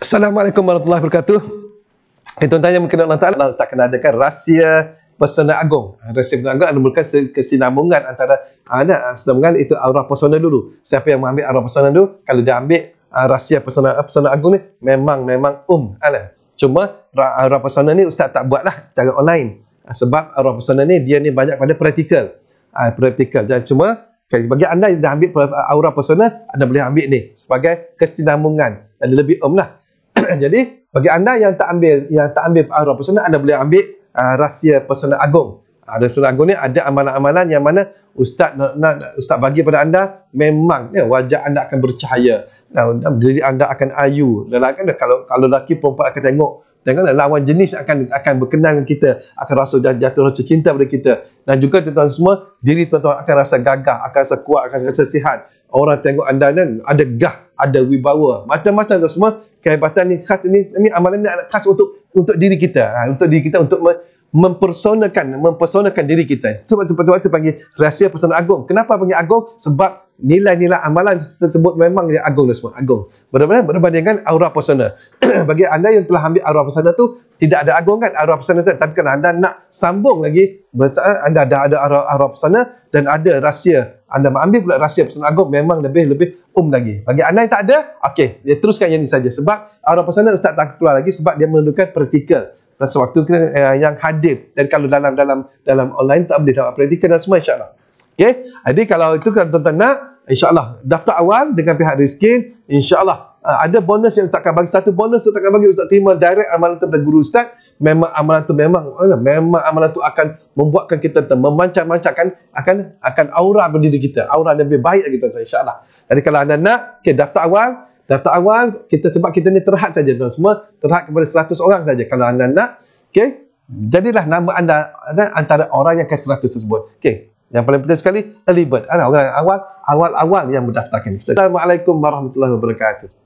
Assalamualaikum warahmatullahi wabarakatuh. Tuan-tuan yang mungkin Allah Ta'ala, Ustaz akan adakan rahsia Pesona Agung. Rahsia Pesona Agung adalah kesinambungan antara kesinambungan itu aura pesona dulu. Siapa yang mengambil aura pesona dulu, kalau dia ambil rahsia Pesona Agung ni, memang cuma aura pesona ni Ustaz tak buatlah cara online. Sebab aura pesona ni dia ni banyak pada praktikal. Dan cuma bagi anda yang dah ambil aura pesona, anda boleh ambil ni sebagai kesinambungan dan lebih lah. Jadi bagi anda yang tak ambil aura pesona, anda boleh ambil rahsia Pesona Agung. Pesona Agung ni ada amalan-amalan yang mana Ustaz Ustaz bagi pada anda, memang wajah anda akan bercahaya, diri anda akan ayu. Dan kalau lelaki perempuan akan tengok lawan jenis akan berkenan dengan kita, akan rasa jatuh rasa cinta pada kita. Dan juga tuan-tuan semua, diri tuan-tuan akan rasa gagah, akan rasa kuat, akan rasa sihat. Orang tengok anda dan ada gah, ada wibawa, macam-macam tu semua. Kehebatan ni khas, ini amalan ni khas untuk diri kita, untuk mempersonakan diri kita. Sebab itu panggil rahsia Pesona Agung. Kenapa panggil Agung? Sebab nilai-nilai amalan tersebut memang dia agung dan semua agung. Berbanding dengan aura pesona. Bagi anda yang telah ambil aura pesona tu, tidak ada agung kan aura pesona, tapi kalau anda nak sambung lagi, anda dah ada aura pesona dan ada rahsia, anda mengambil pula rahsia Pesona Agung, memang lebih lagi. Bagi anda yang tak ada, okey, dia teruskan yang ni saja. Sebab aura pesona Ustaz tak keluar lagi sebab dia memerlukan praktikal. Dan sewaktu yang hadir, dan kalau dalam online tak boleh dapat praktikal dan semua, insya-Allah. Okey, jadi kalau itu kan tuan-tuan nak, insya-Allah daftar awal dengan pihak Rizkin, insya-Allah ada bonus yang Ustaz akan bagi. Satu bonus Ustaz akan bagi, Ustaz terima direct amalan tu dari guru Ustaz. Memang amalan tu amalan tu akan membuatkan kita memancar-mancarkan akan aura berdiri kita, aura yang lebih baik lagi tuan-tuan, insya-Allah. Jadi kalau anda nak, okey, daftar awal kita, sebab kita ni terhad saja tuan semua, terhad kepada 100 orang saja. Kalau anda nak, okey, jadilah nama anda antara orang yang ke 100 tersebut. Okey, yang paling penting sekali, early bird. Orang awal yang mendaftarkan. Assalamualaikum warahmatullahi wabarakatuh.